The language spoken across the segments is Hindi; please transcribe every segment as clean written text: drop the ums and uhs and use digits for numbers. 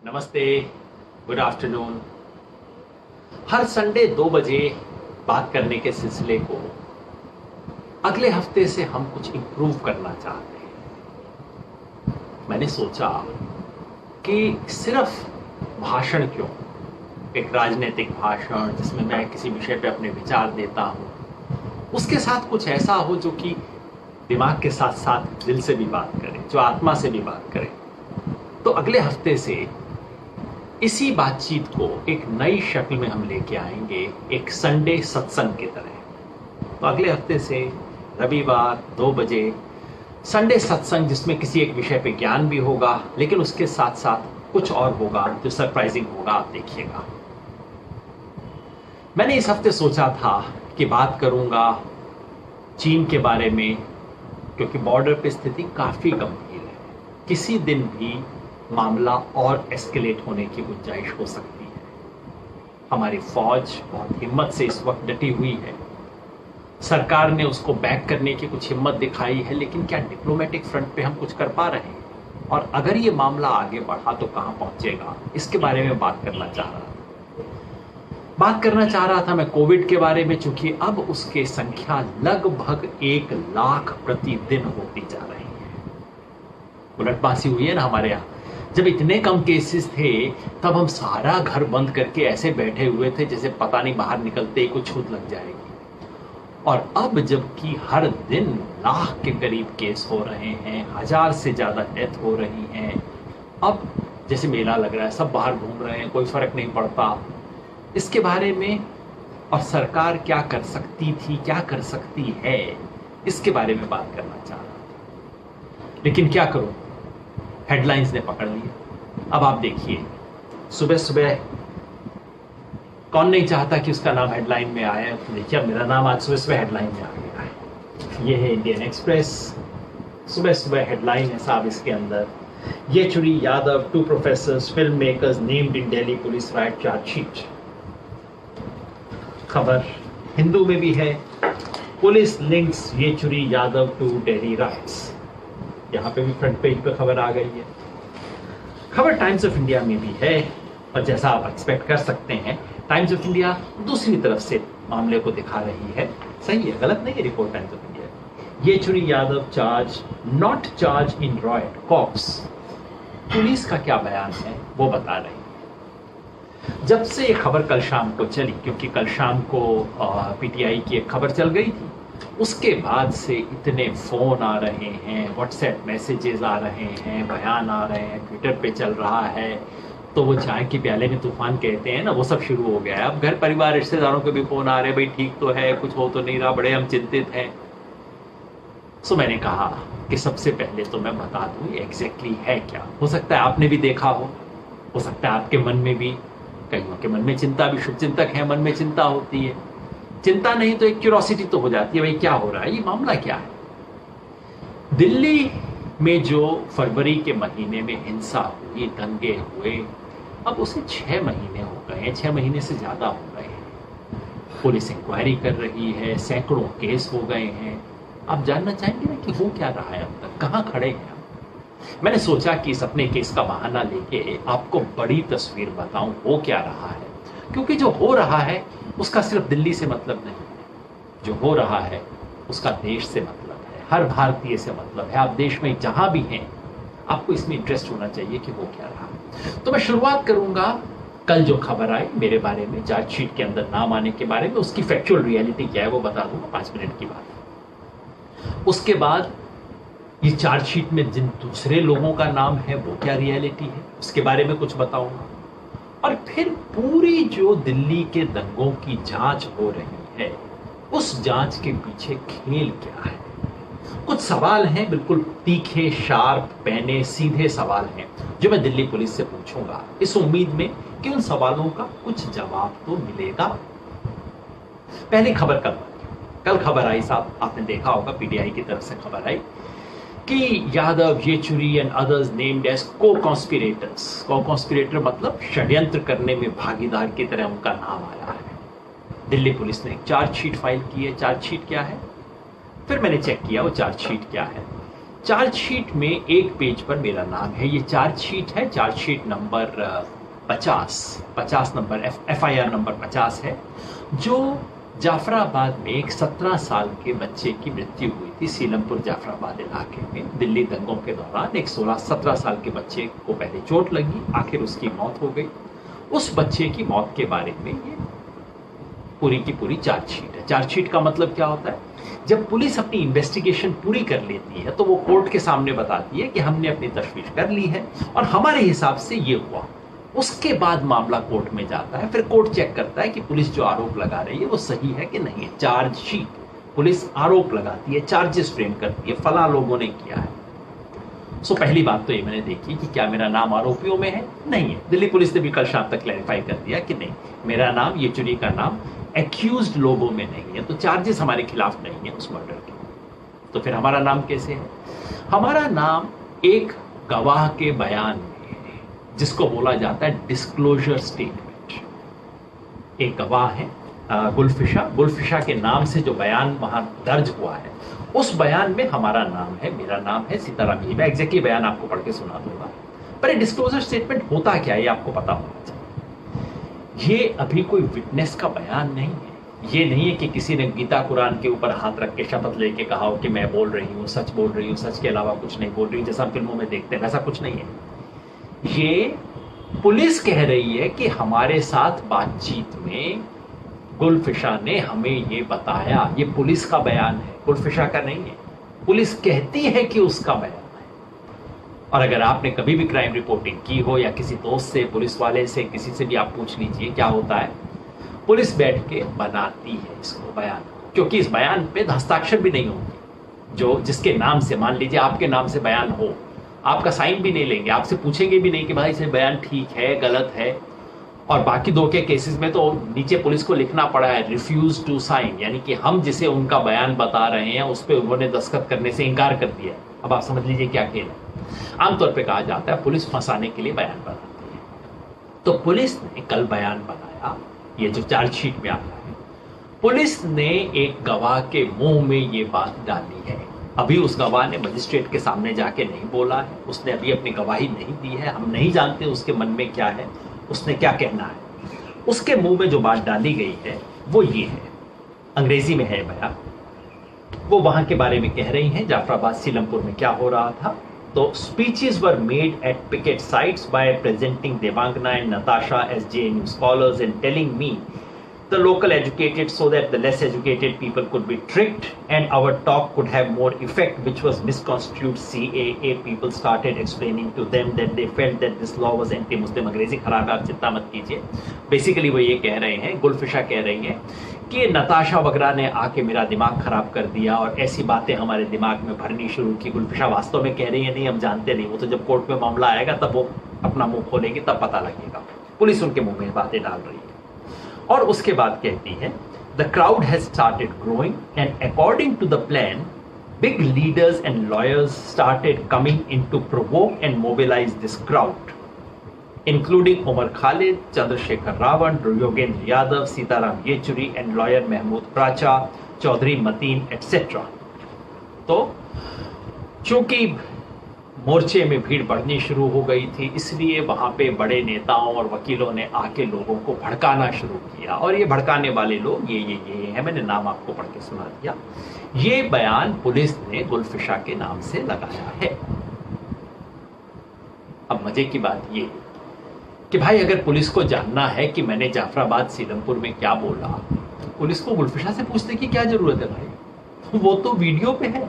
नमस्ते, गुड आफ्टरनून। हर संडे 2 बजे बात करने के सिलसिले को अगले हफ्ते से हम कुछ इम्प्रूव करना चाहते हैं। मैंने सोचा कि सिर्फ भाषण क्यों, एक राजनीतिक भाषण जिसमें मैं किसी विषय पे अपने विचार देता हूँ, उसके साथ कुछ ऐसा हो जो कि दिमाग के साथ साथ दिल से भी बात करे, जो आत्मा से भी बात करे। तो अगले हफ्ते से इसी बातचीत को एक नई शक्ल में हम लेके आएंगे, एक संडे सत्संग की तरह। तो अगले हफ्ते से रविवार 2 बजे संडे सत्संग, जिसमें किसी एक विषय पे ज्ञान भी होगा, लेकिन उसके साथ साथ कुछ और होगा जो सरप्राइजिंग होगा, आप देखिएगा। मैंने इस हफ्ते सोचा था कि बात करूंगा चीन के बारे में, क्योंकि बॉर्डर पे स्थिति काफी गंभीर है। किसी दिन भी मामला और एस्केलेट होने की गुंजाइश हो सकती है। हमारी फौज बहुत हिम्मत से इस वक्त डटी हुई है। सरकार ने उसको बैक करने की कुछ हिम्मत दिखाई है, लेकिन क्या डिप्लोमेटिक फ्रंट पे हम कुछ कर पा रहे हैं? और अगर ये मामला आगे बढ़ा तो कहां पहुंचेगा, इसके बारे में बात करना चाह रहा था मैं कोविड के बारे में, चूंकि अब उसके संख्या लगभग 1 लाख प्रतिदिन होती जा रही है। उलटबासी हुई है ना हमारे यहाँ। जब इतने कम केसेस थे तब हम सारा घर बंद करके ऐसे बैठे हुए थे जैसे पता नहीं बाहर निकलते ही कुछ छूत लग जाएगी। और अब जबकि हर दिन लाख के करीब केस हो रहे हैं, 1000 से ज्यादा डेथ हो रही हैं, अब जैसे मेला लग रहा है, सब बाहर घूम रहे हैं, कोई फर्क नहीं पड़ता। इसके बारे में और सरकार क्या कर सकती थी, क्या कर सकती है, इसके बारे में बात करना चाह रहा था। लेकिन क्या करूं, हेडलाइंस ने पकड़ लिया। अब आप देखिए, सुबह सुबह कौन नहीं चाहता कि उसका नाम हेडलाइन में आए। तो देखिए, मेरा नाम आज सुबह सुबह हेडलाइन में आ गया है। ये है इंडियन एक्सप्रेस। सुबह सुबह हेडलाइन है साहब इसके अंदर, Yechury Yadav, 2 professors, film makers named in Delhi police riot chargesheet. खबर हिंदू में भी है, police links Yechury Yadav to Delhi riots. यहां पे भी फ्रंट पेज पे खबर आ गई है। खबर टाइम्स ऑफ इंडिया में भी है, और जैसा आप एक्सपेक्ट कर सकते हैं, टाइम्स ऑफ इंडिया दूसरी तरफ से मामले को दिखा रही है। सही है, गलत नहीं है report times of India. Yechury Yadav charge not charge in riot cops. Police का क्या बयान है वो बता रही है। जब से ये खबर कल शाम को चली, क्योंकि कल शाम को पीटीआई की एक खबर चल गई थी, उसके बाद से इतने फोन आ रहे हैं, व्हाट्सएप मैसेजेस आ रहे हैं, बयान आ रहे हैं, ट्विटर पे चल रहा है। तो वो चाय के प्याले में तूफान कहते हैं ना, वो सब शुरू हो गया है। अब घर परिवार रिश्तेदारों के भी फोन आ रहे हैं, भाई ठीक तो है, कुछ हो तो नहीं रहा, बड़े हम चिंतित हैं। सो मैंने कहा कि सबसे पहले तो मैं बता दूं एग्जैक्टली है क्या। हो सकता है आपने भी देखा हो सकता है आपके मन में भी, कईयों के मन में चिंता भी, शुभ चिंतक है, मन में चिंता होती है। चिंता नहीं तो एक क्यूरोसिटी तो हो जाती है, भाई क्या हो रहा है, ये मामला क्या है। दिल्ली में जो फरवरी के महीने में हिंसा हुई, दंगे हुए, अब उसे 6 महीने हो गए हैं, 6 महीने से ज्यादा हो गए हैं। पुलिस इंक्वायरी कर रही है, सैकड़ों केस हो गए हैं। आप जानना चाहेंगे ना कि हो क्या रहा है, अब तक कहां खड़े हैं। मैंने सोचा कि इस अपने केस का बहाना लेके आपको बड़ी तस्वीर बताऊं हो क्या रहा है, क्योंकि जो हो रहा है उसका सिर्फ दिल्ली से मतलब नहीं है। जो हो रहा है उसका देश से मतलब है, हर भारतीय से मतलब है। आप देश में जहां भी हैं, आपको इसमें इंटरेस्ट होना चाहिए कि हो क्या रहा है। तो मैं शुरुआत करूंगा कल जो खबर आई मेरे बारे में, चार्जशीट के अंदर नाम आने के बारे में, उसकी फैक्चुअल रियलिटी क्या है वो बता दूंगा 5 मिनट की बात। उसके बाद ये चार्जशीट में जिन दूसरे लोगों का नाम है वो क्या रियलिटी है, उसके बारे में कुछ बताऊंगा। और फिर पूरी जो दिल्ली के दंगों की जांच हो रही है, उस जांच के पीछे खेल क्या है। कुछ सवाल हैं, बिल्कुल तीखे, शार्प, पैने, सीधे सवाल हैं, जो मैं दिल्ली पुलिस से पूछूंगा, इस उम्मीद में कि उन सवालों का कुछ जवाब तो मिलेगा। पहली खबर कल खबर आई साहब, आपने देखा होगा, पीटीआई की तरफ से खबर आई कि Yadav, Yechury and others named as co-conspirators. Co-conspirator मतलब षड्यंत्र करने में भागीदार की तरह उनका नाम आया है। दिल्ली पुलिस ने एक चार्जशीट फाइल की है। चार्जशीट क्या है, फिर मैंने चेक किया वो चार्जशीट क्या है। चार्जशीट में एक पेज पर मेरा नाम है। ये चार्जशीट है, chargesheet number 50 number, FIR number 50 है, जो जाफराबाद में एक 17 साल के बच्चे की मृत्यु हुई थी। सीलमपुर जाफराबाद इलाके में दिल्ली दंगों के दौरान एक 16-17 साल के बच्चे को पहले चोट लगी, आखिर उसकी मौत हो गई। उस बच्चे की मौत के बारे में ये पूरी की पूरी चार्जशीट है। चार्जशीट का मतलब क्या होता है? जब पुलिस अपनी इन्वेस्टिगेशन पूरी कर लेती है तो वो कोर्ट के सामने बताती है कि हमने अपनी तफ्तीश कर ली है और हमारे हिसाब से ये हुआ। उसके बाद मामला कोर्ट में जाता है, फिर कोर्ट चेक करता है कि पुलिस जो आरोप लगा रही है वो सही है कि नहीं है। चार्जशीट, पुलिस आरोप लगाती है, चार्जेस फ्रेम करती है, फला लोगों ने किया है। सो पहली बात तो ये मैंने देखी कि क्या मेरा नाम आरोपियों में है? नहीं है। दिल्ली पुलिस ने भी कल शाम तक क्लैरिफाई कर दिया कि नहीं, मेरा नाम, ये चुरी का नाम एक्यूज्ड लोगों में नहीं है, तो चार्जेस हमारे खिलाफ नहीं है उस मर्डर के। तो फिर हमारा नाम कैसे है? हमारा नाम एक गवाह के बयान में है, जिसको बोला जाता है डिस्क्लोजर स्टेटमेंट। एक गवाह है गुलफिशा के नाम से जो बयान वहां दर्ज हुआ है, उस बयान में हमारा नाम है, मेरा नाम है सीताराम। मैं एग्जैक्टली बयान आपको पढ़ के सुना दूंगा, पर डिस्क्लोजर स्टेटमेंट होता क्या है ये आपको पता होना चाहिए। ये अभी कोई विटनेस का बयान नहीं है। ये नहीं है कि किसी ने गीता कुरान के ऊपर हाथ रख के शपथ लेके कहा हो कि मैं बोल रही हूँ, सच बोल रही हूँ, सच के अलावा कुछ नहीं बोल रही हूँ, जैसा फिल्मों में देखते हैं, वैसा कुछ नहीं है। ये पुलिस कह रही है कि हमारे साथ बातचीत में गुलफिशा ने हमें ये बताया। ये पुलिस का बयान है, गुलफिशा का नहीं है। पुलिस कहती है कि उसका बयान है। और अगर आपने कभी भी क्राइम रिपोर्टिंग की हो या किसी दोस्त से, पुलिस वाले से, किसी से भी आप पूछ लीजिए क्या होता है, पुलिस बैठ के बनाती है इसको बयान, क्योंकि इस बयान पे हस्ताक्षर भी नहीं होंगे। जो जिसके नाम से, मान लीजिए आपके नाम से बयान हो, आपका साइन भी नहीं लेंगे, आपसे पूछेंगे भी नहीं कि भाई से बयान ठीक है गलत है। और बाकी दो के केसेस में तो नीचे पुलिस को लिखना पड़ा है रिफ्यूज टू साइन, यानी कि हम जिसे उनका बयान बता रहे हैं उस पर उन्होंने दस्तखत करने से इनकार कर दिया। अब आप समझ लीजिए क्या खेल है। आमतौर पे कहा जाता है पुलिस फंसाने के लिए बयान बनाती है। तो पुलिस ने कल बयान बनाया, ये जो चार्जशीट में आता है, पुलिस ने एक गवाह के मुंह में ये बात डाली है। अभी उस गवाह ने मजिस्ट्रेट के सामने जाके नहीं बोला है, उसने अभी अपनी गवाही नहीं दी है, हम नहीं जानते उसके मन में क्या है, उसने क्या कहना है। उसके मुंह में जो बात डाली गई है वो ये है, अंग्रेजी में है बयान। वो वहां के बारे में कह रही हैं जाफराबाद सीलमपुर में क्या हो रहा था। तो speeches were made at picket sites by presenting Devangana and Natasha as JNU scholars and telling me the local educated so that the less educated people could be tricked and our talk could have more effect, which was misconstrued CAA. People started explaining to them that they felt that this law was anti-Muslim. अंग्रेजी खराब है, आप चिंता मत कीजिए। बेसिकली वो ये कह रहे हैं, गुलफिशा कह रही हैं कि नताशा वगैरह ने आके मेरा दिमाग खराब कर दिया और ऐसी बातें हमारे दिमाग में भरनी शुरू की। गुलफिशा वास्तव में कह रही है नहीं, हम जानते नहीं, वो तो जब कोर्ट में मामला आएगा तब वो अपना मुंह खोलेगी, तब पता लगेगा। पुलिस उनके मुंह में बातें डाल रही है। और उसके बाद कहती है the crowd has started growing and according to the plan big leaders and lawyers started coming in to provoke and mobilise this crowd, including Umar Khalid, Chandrasekhar Ravan, Yogendra Yadav, Sitaram Yechury and lawyer Mahmood Pracha, Chaudhry Mateen, etc. तो चूंकि मोर्चे में भीड़ बढ़नी शुरू हो गई थी, इसलिए वहां पे बड़े नेताओं और वकीलों ने आके लोगों को भड़काना शुरू किया। और ये भड़काने वाले लोग ये है, मैंने नाम आपको पढ़ के सुना दिया। ये बयान पुलिस ने गुलफिशा के नाम से लगाया है। अब मजे की बात ये कि भाई अगर पुलिस को जानना है कि मैंने जाफराबाद सीलमपुर में क्या बोला, तो पुलिस को गुलफिशा से पूछने की क्या जरूरत है भाई, वो तो वीडियो पे है।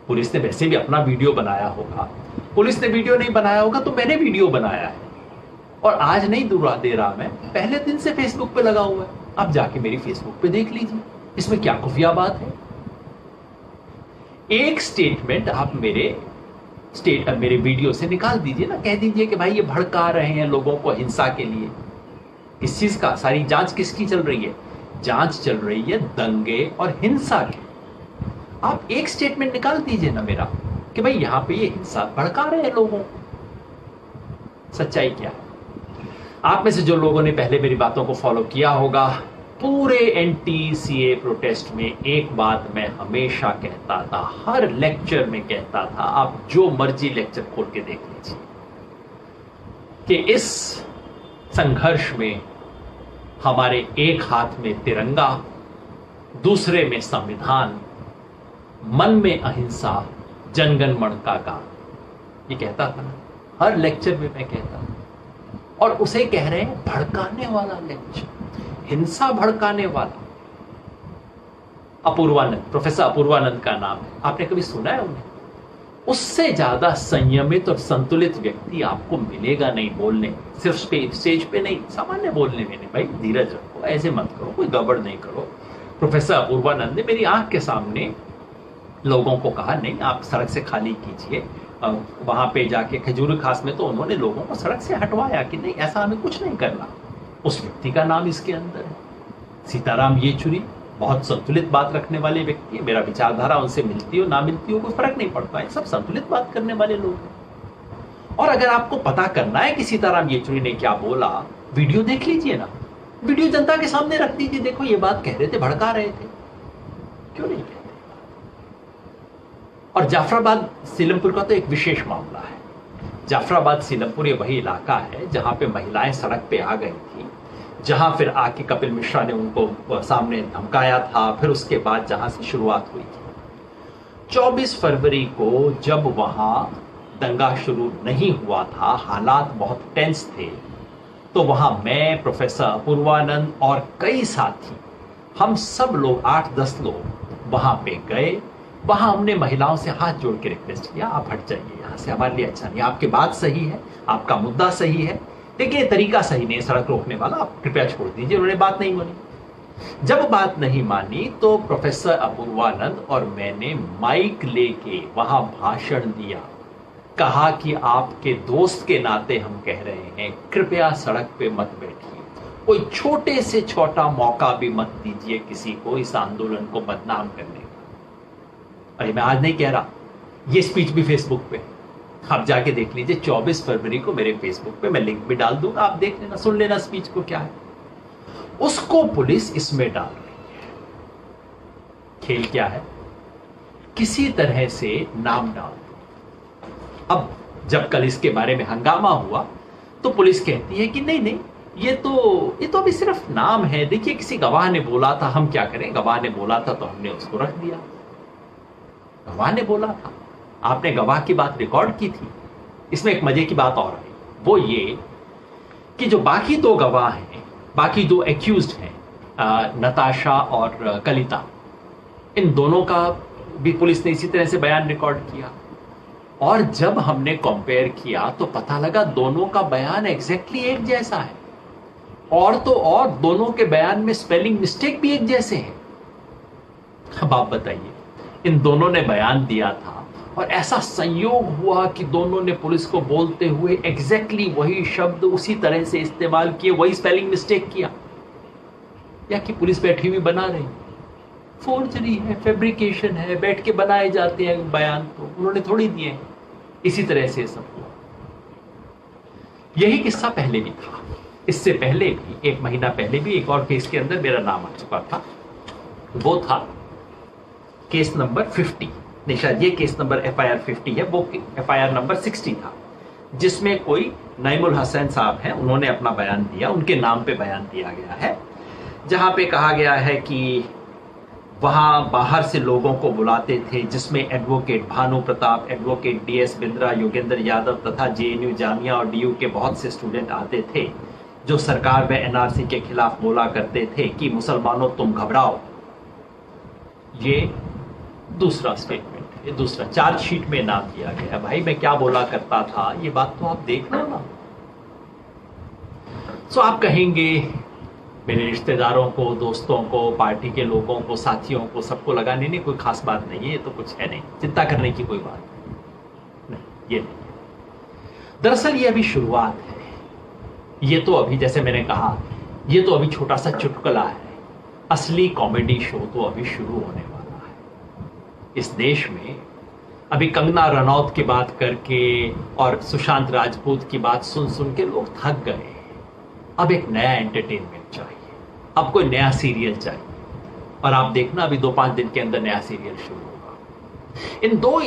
पुलिस ने वैसे भी अपना वीडियो बनाया होगा, पुलिस ने वीडियो नहीं बनाया होगा तो मैंने वीडियो बनाया है। और आज नहीं दूरा दे रहा, मैं पहले दिन से फेसबुक पे लगा हुआ है, आप जाके मेरी फेसबुक पे देख लीजिए, इसमें क्या खुफिया बात है। एक स्टेटमेंट आप मेरे वीडियो से निकाल दीजिए ना, कह दीजिए कि भाई ये भड़का रहे हैं लोगों को हिंसा के लिए। किस चीज का, सारी जांच किसकी चल रही है? जांच चल रही है दंगे और हिंसा की। आप एक स्टेटमेंट निकाल दीजिए ना मेरा कि भाई यहां पे ये हिंसा भड़का रहे हैं लोगों को। सच्चाई क्या है? आप में से जो लोगों ने पहले मेरी बातों को फॉलो किया होगा पूरे एंटी सीए प्रोटेस्ट में एक बात मैं हमेशा कहता था, हर लेक्चर में कहता था, आप जो मर्जी लेक्चर खोल के देख लीजिए, कि इस संघर्ष में हमारे एक हाथ में तिरंगा, दूसरे में संविधान, मन में अहिंसा, जनगण मन का गान। ये कहता था, हर लेक्चर में मैं कहता था। और उसे कह रहे हैं भड़काने वाला लेक्चर, हिंसा भड़काने वाला। अपूर्वानंद, प्रोफेसर अपूर्वानंद का नाम है, आपने कभी सुना है उन्हें? उससे ज्यादा संयमित और संतुलित व्यक्ति आपको मिलेगा नहीं बोलने, सिर्फ स्टेज पे नहीं, सामान्य बोलने में नहीं। भाई धीरज रखो, ऐसे मत करो, कोई गड़बड़ नहीं करो। प्रोफेसर अपूर्वानंद ने मेरी आंख के सामने लोगों को कहा, नहीं आप सड़क से खाली कीजिए। वहां पे जाके खजूर खास में तो उन्होंने लोगों को सड़क से हटवाया कि नहीं, ऐसा हमें कुछ नहीं करना। उस व्यक्ति का नाम इसके अंदर है, सीताराम येचुरी। बहुत संतुलित बात रखने वाले व्यक्ति है, मेरा विचारधारा उनसे मिलती हो ना मिलती हो कोई फर्क नहीं पड़ता है, सब संतुलित बात करने वाले लोग हैं। और अगर आपको पता करना है कि सीताराम येचुरी ने क्या बोला, वीडियो देख लीजिए ना, वीडियो जनता के सामने रख दीजिए, देखो ये बात कह रहे थे, भड़का रहे थे, क्यों नहीं कहते। और जाफराबाद सीलमपुर का तो एक विशेष मामला है। जाफराबाद सीलमपुर ये वही इलाका है जहां पे महिलाएं सड़क पे आ गई थी, जहां फिर आके कपिल मिश्रा ने उनको सामने धमकाया था, फिर उसके बाद जहां से शुरुआत हुई थी। 24 फरवरी को जब वहां दंगा शुरू नहीं हुआ था, हालात बहुत टेंस थे, तो वहां मैं, प्रोफेसर अपूर्वानंद और कई साथी, हम सब लोग 8-10 लोग वहां पे गए। वहां हमने महिलाओं से हाथ जोड़ के रिक्वेस्ट किया, आप हट जाइए यहाँ से, हमारे लिए अच्छा नहीं, आपकी बात सही है, आपका मुद्दा सही है, देखिए तरीका सही नहीं है सड़क रोकने वाला, आप कृपया छोड़ दीजिए। उन्होंने बात नहीं मानी। जब बात नहीं मानी तो प्रोफेसर अपूर्वानंद और मैंने माइक लेके वहां भाषण दिया, कहा कि आपके दोस्त के नाते हम कह रहे हैं, कृपया सड़क पे मत बैठिए, कोई छोटे से छोटा मौका भी मत दीजिए किसी को इस आंदोलन को बदनाम करने का। अरे मैं आज नहीं कह रहा, ये स्पीच भी फेसबुक पे, आप जाके देख लीजिए। 24 फरवरी को मेरे फेसबुक पे मैं लिंक भी डाल दूंगा, आप देख लेना, सुन लेना स्पीच को क्या है। उसको पुलिस इसमें डाल रही है। खेल क्या है, किसी तरह से नाम डाल दो। अब जब कल इसके बारे में हंगामा हुआ तो पुलिस कहती है कि नहीं नहीं, ये तो अभी सिर्फ नाम है, देखिए किसी गवाह ने बोला था, हम क्या करें, गवाह ने बोला था तो हमने उसको रख दिया। गवाह ने बोला था, आपने गवाह की बात रिकॉर्ड की थी। इसमें एक मजे की बात और है, वो ये कि जो बाकी 2 गवाह हैं, बाकी 2 एक्यूज्ड हैं, नताशा और कलिता, इन दोनों का भी पुलिस ने इसी तरह से बयान रिकॉर्ड किया। और जब हमने कंपेयर किया तो पता लगा दोनों का बयान एग्जैक्टली एक जैसा है, और तो और दोनों के बयान में स्पेलिंग मिस्टेक भी एक जैसे हैं। अब आप बताइए, इन दोनों ने बयान दिया था और ऐसा संयोग हुआ कि दोनों ने पुलिस को बोलते हुए एग्जैक्टली वही शब्द उसी तरह से इस्तेमाल किए, वही स्पेलिंग मिस्टेक किया, या कि पुलिस बैठी हुई बना रही, फोर्जरी है, फैब्रिकेशन है, बैठ के बनाए जाते हैं बयान, तो उन्होंने थोड़ी दिए हैं। इसी तरह से सब हुआ। यही किस्सा पहले भी था, इससे पहले भी 1 महीना पहले भी एक और केस के अंदर मेरा नाम आ चुका था। वो था केस नंबर 50, नहीं शायद ये केस नंबर FIR 50 है, वो FIR नंबर 60 था, जिसमें कोई नईमुल हसन साहब हैं, उन्होंने अपना बयान दिया, उनके नाम पे बयान दिया गया है, जहां पे कहा गया है कि वहां बाहर से लोगों को बुलाते थे, जिसमें advocate Bhanu Pratap, advocate DS Bindra, Yogendra Yadav तथा JNU जामिया और DU के बहुत से स्टूडेंट आते थे, जो सरकार व NRC के खिलाफ बोला करते थे कि मुसलमानों तुम घबराओ। ये दूसरा स्टेटमेंट है, ये दूसरा चार्जशीट में नाम दिया गया। भाई मैं क्या बोला करता था, ये बात तो आप देख लो ना। सो आप कहेंगे मेरे रिश्तेदारों को, दोस्तों को, पार्टी के लोगों को, साथियों को, सबको लगाने, नहीं कोई खास बात नहीं है, ये तो कुछ है नहीं, चिंता करने की कोई बात नहीं, ये नहीं। दरअसल ये अभी शुरुआत है, ये तो अभी, जैसे मैंने कहा, ये तो अभी छोटा सा चुटकुला है, असली कॉमेडी शो तो अभी शुरू होने वाला है। इस देश में अभी कंगना रनौत की बात करके और सुशांत राजपूत की बात सुन सुन के लोग थक गए। अब एक नया एंटरटेनमेंट चाहिए, अब कोई नया सीरियल चाहिए, और आप देखना अभी 2-5 दिन के अंदर नया सीरियल शुरू होगा। इन दो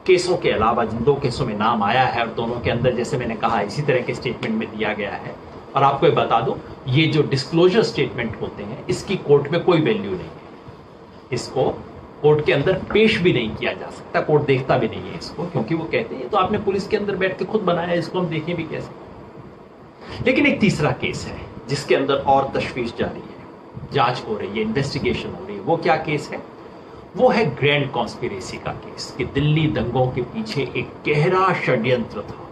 केसों के अलावा जिन 2 केसों में नाम आया है, और दोनों के अंदर जैसे मैंने कहा इसी तरह के स्टेटमेंट में दिया गया है। और आपको ये बता दूं, ये जो डिस्क्लोजर स्टेटमेंट होते हैं इसकी कोर्ट में कोई वैल्यू नहीं है। इसको कोर्ट के अंदर पेश भी नहीं किया जा सकता, कोर्ट देखता भी नहीं है इसको, क्योंकि वो कहते हैं तो आपने पुलिस के अंदर बैठ के खुद बनाया, इसको हम देखें भी कैसे। लेकिन एक तीसरा केस है जिसके अंदर और तशवीश जारी है, जांच हो रही है, इन्वेस्टिगेशन हो रही है। वो क्या केस है? वो है ग्रैंड कॉन्स्पिरेसी का केस, कि दिल्ली दंगों के पीछे एक गहरा षड्यंत्र था,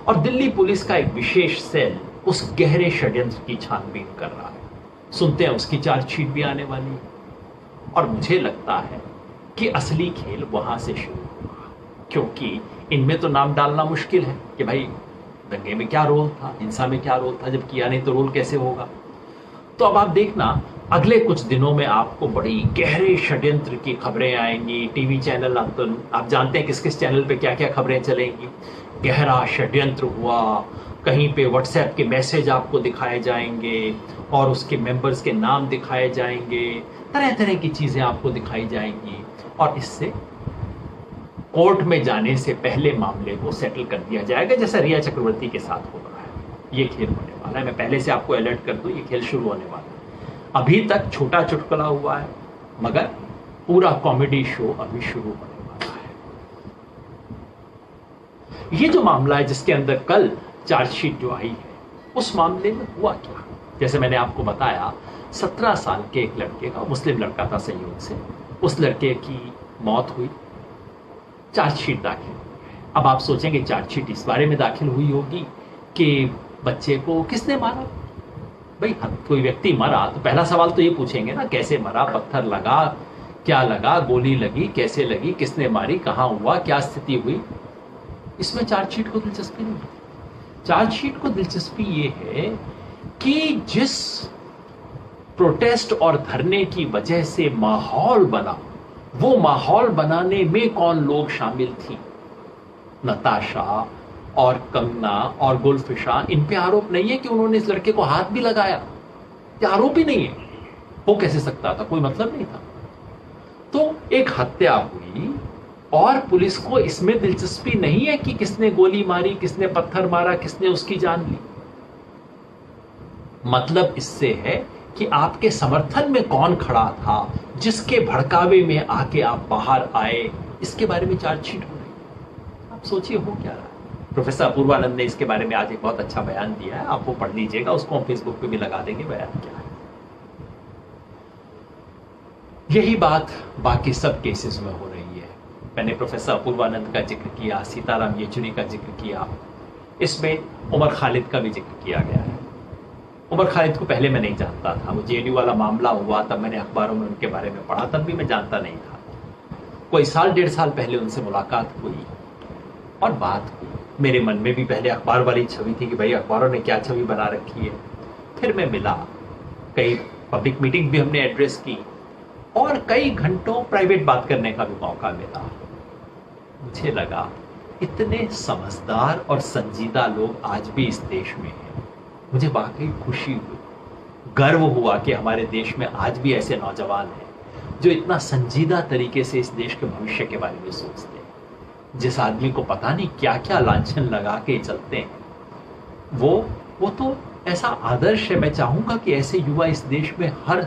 और दिल्ली पुलिस का एक विशेष सेल उस गहरे षड्यंत्र की छानबीन कर रहा है। सुनते हैं उसकी चार्जशीट भी आने वाली है, और मुझे लगता है कि असली खेल वहां से शुरू होगा, क्योंकि इनमें तो नाम डालना मुश्किल है कि भाई दंगे में क्या रोल था, हिंसा में क्या रोल था, जब किया नहीं तो रोल कैसे होगा। तो अब आप देखना अगले कुछ दिनों में आपको बड़ी गहरे षड्यंत्र की खबरें आएंगी। टीवी चैनल आप जानते हैं किस किस चैनल पे क्या क्या खबरें चलेंगी। गहरा षड्यंत्र हुआ, कहीं पे व्हाट्सएप के मैसेज आपको दिखाए जाएंगे और उसके मेंबर्स के नाम दिखाए जाएंगे, तरह तरह की चीजें आपको दिखाई जाएंगी, और इससे कोर्ट में जाने से पहले मामले को सेटल कर दिया जाएगा, जैसा रिया चक्रवर्ती के साथ हो रहा है। ये खेल होने वाला है, मैं पहले से आपको अलर्ट कर दूं, ये खेल शुरू होने वाला है। अभी तक छोटा चुटकुला हुआ है, मगर पूरा कॉमेडी शो अभी शुरू होने वाला है। ये जो मामला है जिसके अंदर कल चार्जशीट जो आई है, उस मामले में हुआ क्या? जैसे मैंने आपको बताया, 17 साल के एक लड़के का, मुस्लिम लड़का था संयोग से, उस लड़के की मौत हुई, चार्जशीट दाखिल हुई है। अब आप सोचेंगे चार्जशीट इस बारे में दाखिल हुई होगी कि बच्चे को किसने मारा। भाई कोई व्यक्ति मरा तो पहला सवाल तो ये पूछेंगे ना, कैसे मरा, पत्थर लगा, क्या लगा, गोली लगी, कैसे लगी, किसने मारी, कहां हुआ, क्या स्थिति हुई। इसमें चार्जशीट को दिलचस्पी नहीं है। चार्जशीट को दिलचस्पी ये है कि जिस प्रोटेस्ट और धरने की वजह से माहौल बना, वो माहौल बनाने में कौन लोग शामिल थी। नताशा और कंगना और गुलफिशा, इन पे आरोप नहीं है कि उन्होंने इस लड़के को हाथ भी लगाया, ये आरोप ही नहीं है। हो कैसे सकता था, कोई मतलब नहीं था। तो एक हत्या हुई और पुलिस को इसमें दिलचस्पी नहीं है कि किसने गोली मारी, किसने पत्थर मारा, किसने उसकी जान ली। मतलब इससे है कि आपके समर्थन में कौन खड़ा था, जिसके भड़कावे में आके आप बाहर आए, इसके बारे में चार्जशीट हो रही है। आप सोचिए हो क्या रहा है। प्रोफेसर अपूर्वानंद ने इसके बारे में आज एक बहुत अच्छा बयान दिया है, आप वो पढ़ लीजिएगा, उसको हम फेसबुक पे भी लगा देंगे, बयान क्या है। यही बात बाकी सब केसेस में हो रही है। मैंने प्रोफेसर अपूर्वानंद का जिक्र किया, सीताराम येचुरी का जिक्र किया, इसमें उमर खालिद का भी जिक्र किया गया है। उमर खालिद को पहले मैं नहीं जानता था, वो जेएनयू वाला मामला हुआ तब मैंने अखबारों में उनके बारे में पढ़ा, तब भी मैं जानता नहीं था। कोई 1.5 साल पहले उनसे मुलाकात हुई और बात हुई। मेरे मन में भी पहले अखबार वाली छवि थी कि भाई अखबारों ने क्या छवि बना रखी है। फिर मैं मिला, कई पब्लिक मीटिंग भी हमने एड्रेस की और कई घंटों प्राइवेट बात करने का भी मौका मिला। मुझे लगा इतने समझदार और संजीदा लोग आज भी इस देश में हैं। मुझे वाकई खुशी हुई, गर्व हुआ कि हमारे देश में आज भी ऐसे नौजवान हैं जो इतना संजीदा तरीके से इस देश के भविष्य के बारे में सोचते हैं। जिस आदमी को पता नहीं क्या क्या लांछन लगा के चलते हैं, वो तो ऐसा आदर्श है। मैं चाहूंगा कि ऐसे युवा इस देश में हर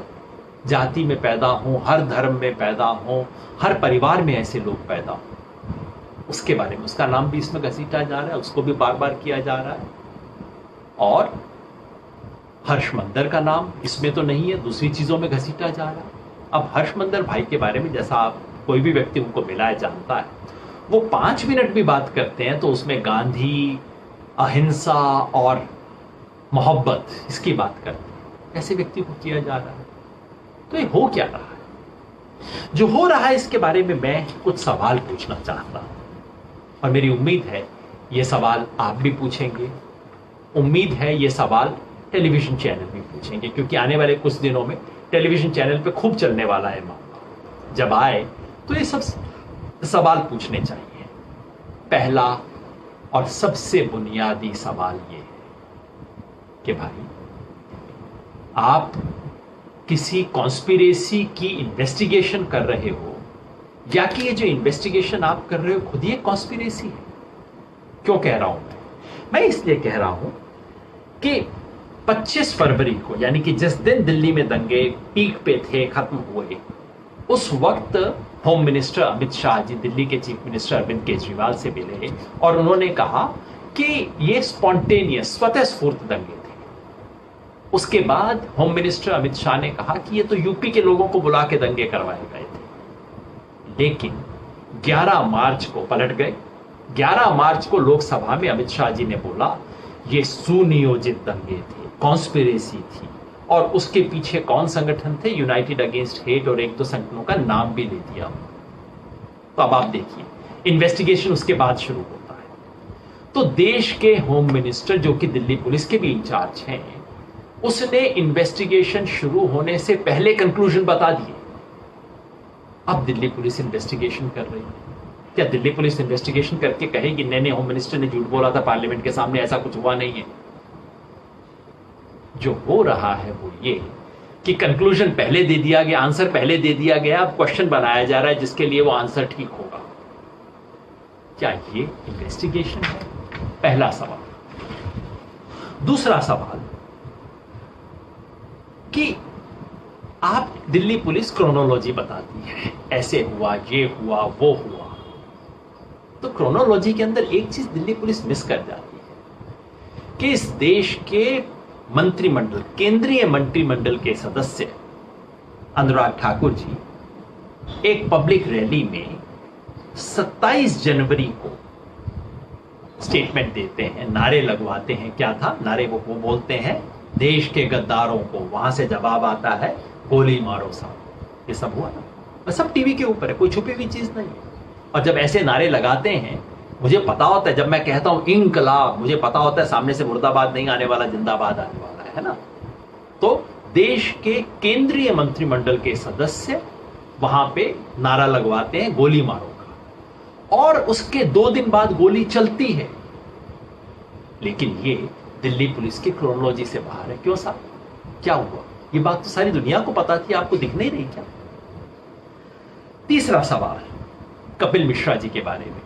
जाति में पैदा हों, हर धर्म में पैदा हों, हर परिवार में ऐसे लोग पैदा हों। उसके बारे में, उसका नाम भी इसमें घसीटा जा रहा है, उसको भी बार बार किया जा रहा है। और हर्षमंदर का नाम इसमें तो नहीं है, दूसरी चीजों में घसीटा जा रहा है। अब हर्षमंदर भाई के बारे में जैसा आप कोई भी व्यक्ति उनको मिला है जानता है, वो 5 मिनट भी बात करते हैं तो उसमें गांधी, अहिंसा और मोहब्बत इसकी बात करते हैं। ऐसे व्यक्ति को किया जा रहा है। तो ये हो क्या रहा है? जो हो रहा है इसके बारे में मैं कुछ सवाल पूछना चाहता हूं, और मेरी उम्मीद है ये सवाल आप भी पूछेंगे। उम्मीद है ये सवाल टेलीविजन चैनल भी पूछेंगे, क्योंकि आने वाले कुछ दिनों में टेलीविजन चैनल पे खूब चलने वाला है मामला। जब आए तो ये सब सवाल पूछने चाहिए। पहला और सबसे बुनियादी सवाल ये है कि भाई आप किसी कॉन्स्पिरेसी की इन्वेस्टिगेशन कर रहे हो, या कि ये जो इन्वेस्टिगेशन आप कर रहे हो खुद ही एक कॉन्स्पिरेसी है। क्यों कह रहा हूं मैं इसलिए कह रहा हूं कि 25 फरवरी को, यानी कि जिस दिन दिल्ली में दंगे पीक पे थे, खत्म हुए, उस वक्त होम मिनिस्टर अमित शाह जी दिल्ली के चीफ मिनिस्टर अरविंद केजरीवाल से मिले और उन्होंने कहा कि ये स्पॉन्टेनियस, स्वतः स्फूर्त दंगे थे। उसके बाद होम मिनिस्टर अमित शाह ने कहा कि ये तो यूपी के लोगों को बुला के दंगे करवाए गए थे। लेकिन 11 मार्च को पलट गए। 11 मार्च को लोकसभा में अमित शाह जी ने बोला ये सुनियोजित दंगे थे, कॉन्स्पिरेसी थी, और उसके पीछे कौन संगठन थे? यूनाइटेड अगेंस्ट हेट, और एक दो संगठनों का नाम भी ले दिया। तो अब आप देखिए, इन्वेस्टिगेशन उसके बाद शुरू होता है। तो देश के होम मिनिस्टर, जो कि दिल्ली पुलिस के भी इंचार्ज हैं, उसने इन्वेस्टिगेशन शुरू होने से पहले कंक्लूजन बता दिए। अब दिल्ली पुलिस इन्वेस्टिगेशन कर रही है। क्या दिल्ली पुलिस इन्वेस्टिगेशन करके कहेगी नहीं, होम मिनिस्टर ने झूठ बोला था पार्लियामेंट के सामने, ऐसा कुछ हुआ नहीं है? जो हो रहा है वो ये कि कंक्लूजन पहले दे दिया गया, आंसर पहले दे दिया गया, अब क्वेश्चन बनाया जा रहा है जिसके लिए वो आंसर ठीक होगा। क्या ये इन्वेस्टिगेशन है? पहला सवाल। दूसरा सवाल कि आप, दिल्ली पुलिस क्रोनोलॉजी बताती है, ऐसे हुआ, ये हुआ, वो हुआ। तो क्रोनोलॉजी के अंदर एक चीज दिल्ली पुलिस मिस कर जाती है कि इस देश के मंत्रिमंडल, केंद्रीय मंत्रिमंडल के सदस्य अनुराग ठाकुर जी एक पब्लिक रैली में 27 जनवरी को स्टेटमेंट देते हैं, नारे लगवाते हैं। क्या था नारे? वो बोलते हैं देश के गद्दारों को, वहां से जवाब आता है गोली मारो साहब। ये सब हुआ ना, सब टीवी के ऊपर है, कोई छुपी हुई चीज नहीं है। और जब ऐसे नारे लगाते हैं, मुझे पता होता है, जब मैं कहता हूं इंकलाब, मुझे पता होता है सामने से मुर्दाबाद नहीं आने वाला, जिंदाबाद आने वाला है ना। तो देश के केंद्रीय मंत्रिमंडल के सदस्य वहां पे नारा लगवाते हैं गोली मारो का, और उसके 2 दिन बाद गोली चलती है। लेकिन ये दिल्ली पुलिस की क्रोनोलॉजी से बाहर है। क्यों साहब, क्या हुआ? ये बात तो सारी दुनिया को पता थी, आपको दिख नहीं रही क्या? तीसरा सवाल कपिल मिश्रा जी के बारे में।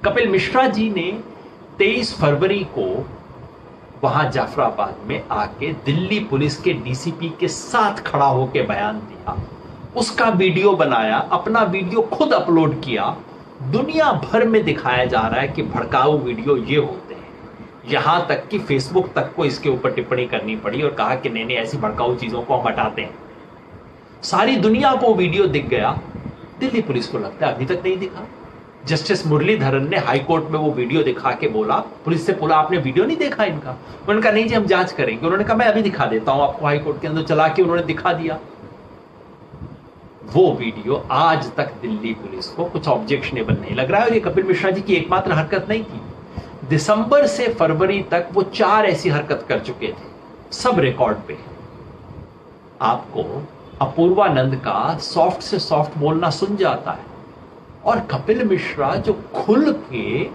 कपिल मिश्रा जी ने 23 फरवरी को वहां जाफराबाद में आके दिल्ली पुलिस के डीसीपी के साथ खड़ा होकर बयान दिया, उसका वीडियो बनाया, अपना वीडियो खुद अपलोड किया। दुनिया भर में दिखाया जा रहा है कि भड़काऊ वीडियो ये होते हैं। यहां तक कि फेसबुक तक को इसके ऊपर टिप्पणी करनी पड़ी और कहा कि नहीं, ऐसी भड़काऊ चीजों को हम हटाते हैं। सारी दुनिया को वीडियो दिख गया, दिल्ली पुलिस को लगता है अभी तक नहीं दिखा। जस्टिस मुरलीधरन ने हाई कोर्ट में वो वीडियो दिखा के बोला, पुलिस से बोला आपने वीडियो नहीं देखा इनका? उन्होंने कहा नहीं जी हम जांच करेंगे। उन्होंने कहा मैं अभी दिखा देता हूं आपको। हाई कोर्ट के अंदर चला के उन्होंने दिखा दिया। वो वीडियो आज तक दिल्ली पुलिस को कुछ ऑब्जेक्शनेबल नहीं लग रहा है। और ये कपिल मिश्रा जी की एकमात्र हरकत नहीं थी। दिसंबर से फरवरी तक वो 4 ऐसी हरकत कर चुके थे, सब रिकॉर्ड पे। आपको अपूर्वानंद का सॉफ्ट से सॉफ्ट बोलना सुन जाता है, और कपिल मिश्रा जो खुल के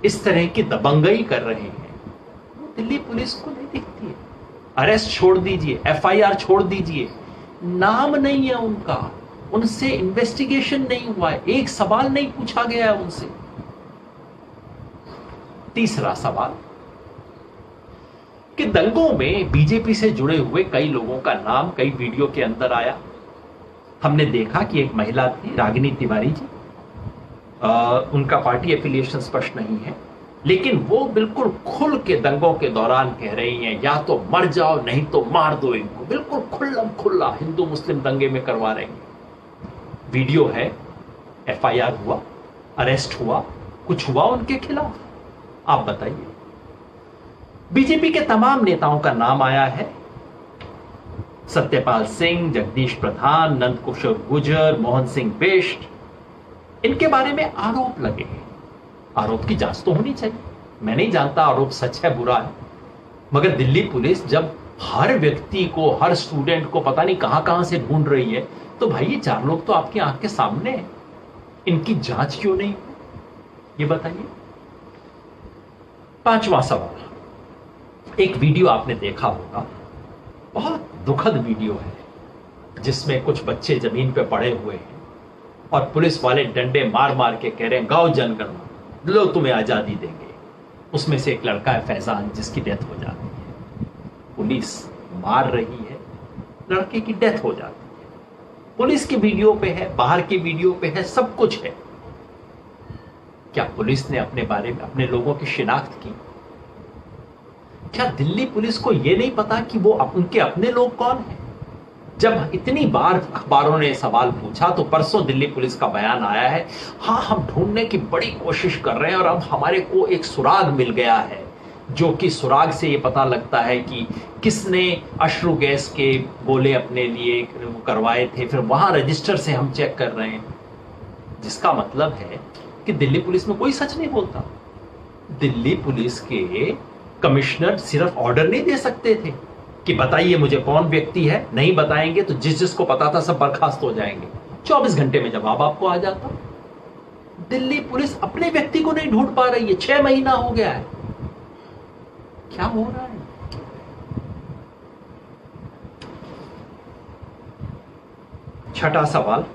इस तरह की दबंगई कर रहे हैं, वो दिल्ली पुलिस को नहीं दिखती है। अरेस्ट छोड़ दीजिए, एफआईआर छोड़ दीजिए, नाम नहीं है उनका, उनसे इन्वेस्टिगेशन नहीं हुआ है, एक सवाल नहीं पूछा गया है उनसे। तीसरा सवाल कि दंगों में बीजेपी से जुड़े हुए कई लोगों का नाम कई वीडियो के अंदर आया। हमने देखा कि एक महिला थी, रागिनी तिवारी जी, उनका पार्टी एफिलिएशन स्पष्ट नहीं है, लेकिन वो बिल्कुल खुल के दंगों के दौरान कह रही हैं या तो मर जाओ नहीं तो मार दो इनको। बिल्कुल खुल्लम खुल्ला हिंदू मुस्लिम दंगे में करवा रहे हैं। वीडियो है, एफआईआर हुआ, अरेस्ट हुआ, कुछ हुआ उनके खिलाफ? आप बताइए। बीजेपी के तमाम नेताओं का नाम आया है, सत्यपाल सिंह, जगदीश प्रधान, नंदकिशोर गुर्जर, मोहन सिंह बिष्ट, इनके बारे में आरोप लगे हैं। आरोप की जांच तो होनी चाहिए। मैं नहीं जानता आरोप सच है बुरा है, मगर दिल्ली पुलिस जब हर व्यक्ति को, हर स्टूडेंट को पता नहीं कहां कहां से ढूंढ रही है, तो भाई ये 4 लोग तो आपकी आंख के सामने हैं, इनकी जांच क्यों नहीं? ये बताइए। 5वां सवाल, एक वीडियो आपने देखा होगा, बहुत दुखद वीडियो है। जिसमें कुछ बच्चे जमीन पे पड़े हुए हैं और पुलिस वाले डंडे मार मार के कह रहे हैं गाओ जनगणना, लो तुम्हें आजादी देंगे। उसमें से एक लड़का है फैजान, जिसकी डेथ हो जाती है। पुलिस मार रही है, लड़के की डेथ हो जाती है। पुलिस की वीडियो पे है, बाहर की वीडियो पे है, सब कुछ है। क्या पुलिस ने अपने बारे में अपने लोगों की शिनाख्त की? क्या दिल्ली पुलिस को यह नहीं पता कि वो उनके अपने लोग कौन हैं? जब इतनी बार अखबारों ने सवाल पूछा तो परसों दिल्ली पुलिस का बयान आया है, हाँ हम ढूंढने की बड़ी कोशिश कर रहे हैं और अब हमारे को एक सुराग मिल गया है, जो कि सुराग से ये पता लगता है कि किसने अश्रु गैस के गोले अपने लिए करवाए थे। फिर वहां रजिस्टर से हम चेक कर रहे हैं, जिसका मतलब है कि दिल्ली पुलिस में कोई सच नहीं बोलता। दिल्ली पुलिस के कमिश्नर सिर्फ ऑर्डर नहीं दे सकते थे कि बताइए मुझे कौन व्यक्ति है, नहीं बताएंगे तो जिस जिसको पता था सब बर्खास्त हो जाएंगे। 24 घंटे में जवाब आपको आ जाता। दिल्ली पुलिस अपने व्यक्ति को नहीं ढूंढ पा रही है, 6 महीना हो गया है। क्या हो रहा है? छठा सवाल,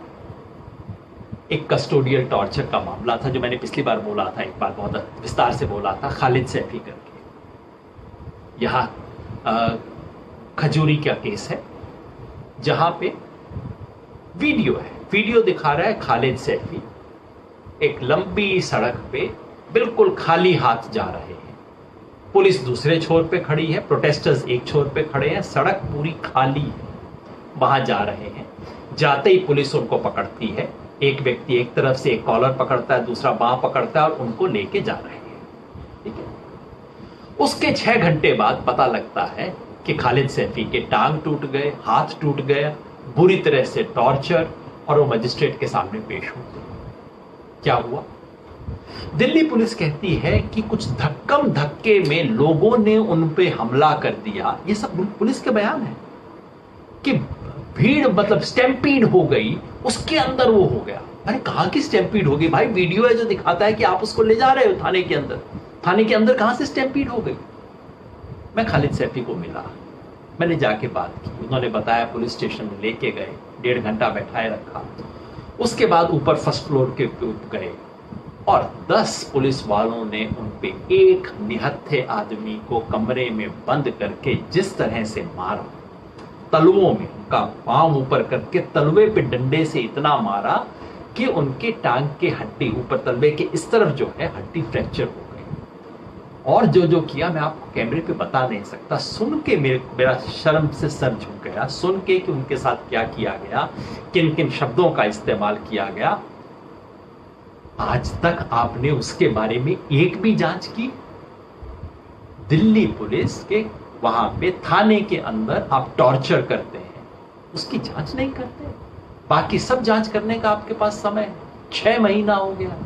एक कस्टोडियल टॉर्चर का मामला था जो मैंने पिछली बार बोला था, एक बार बहुत विस्तार से बोला था, खालिद सैफी करके। यहां खजूरी का केस है जहां पे वीडियो है, वीडियो दिखा रहा है खालिद सैफी एक लंबी सड़क पे बिल्कुल खाली हाथ जा रहे हैं। पुलिस दूसरे छोर पे खड़ी है, प्रोटेस्टर्स एक छोर पे खड़े हैं, सड़क पूरी खाली है, वहां जा रहे हैं। जाते ही पुलिस उनको पकड़ती है, एक व्यक्ति एक तरफ से एक कॉलर पकड़ता है, दूसरा बांह पकड़ता है और उनको लेके जा रहे हैं। ठीक है। उसके 6 घंटे बाद पता लगता है कि खालिद सैफी के टांग टूट गए, हाथ टूट गया, बुरी तरह से टॉर्चर, और वो मजिस्ट्रेट के सामने पेश होते। क्या हुआ? दिल्ली पुलिस कहती है कि कुछ धक्कम धक्के में लोगों ने उन पे हमला कर दिया। ये सब पुलिस के बयान है कि भीड़ मतलब स्टैम्पीड हो गई, उसके अंदर वो हो गया। अरे कहां की स्टैम्पीड हो गई भाई? वीडियो है जो दिखाता है कि आप उसको ले जा रहे हो थाने के अंदर। थाने के अंदर कहां से स्टैम्पीड हो गई? मैं खालिद सैफी को मिला, मैंने जाके बात की, उन्होंने बताया पुलिस स्टेशन में लेके गए, 1.5 घंटा बैठाए रखा। उसके बाद ऊपर फर्स्ट फ्लोर के गए और 10 पुलिस वालों ने उन पे एक निहत्थे आदमी को कमरे में बंद करके जिस तरह से मारा, तलवों में उनका पांव ऊपर करके तलवे पे डंडे से इतना मारा कि उनके टांग के हड्डी ऊपर तलवे के इस तरफ जो है हड्डी फ्रैक्चर हो गई। और जो जो किया मैं आपको कैमरे पे बता नहीं सकता। सुन के मेरा शर्म से सर झुक गया, सुन के कि उनके साथ क्या किया गया, किन किन शब्दों का इस्तेमाल किया गया। आज तक आपने उसके बारे में एक भी जांच की? दिल्ली पुलिस के वहां पे थाने के अंदर आप टॉर्चर करते हैं, उसकी जांच नहीं करते। बाकी सब जांच करने का आपके पास समय है, 6 महीना हो गया।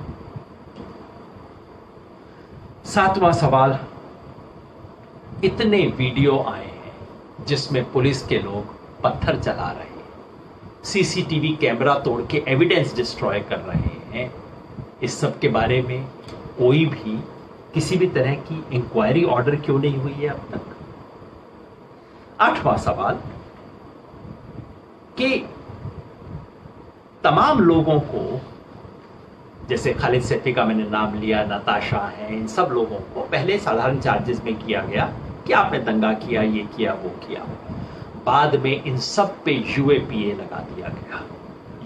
7वां सवाल, इतने वीडियो आए हैं जिसमें पुलिस के लोग पत्थर चला रहे हैं, सीसीटीवी कैमरा तोड़ के एविडेंस डिस्ट्रॉय कर रहे हैं। इस सब के बारे में कोई भी किसी भी तरह की इंक्वायरी ऑर्डर क्यों नहीं हुई है अब तक? 8वां सवाल कि तमाम लोगों को, जैसे खालिद सैफी का मैंने नाम लिया, नताशा है, इन सब लोगों को पहले साधारण चार्जेस में किया गया कि आपने दंगा किया, ये किया, वो किया। बाद में इन सब पे यूएपीए लगा दिया गया।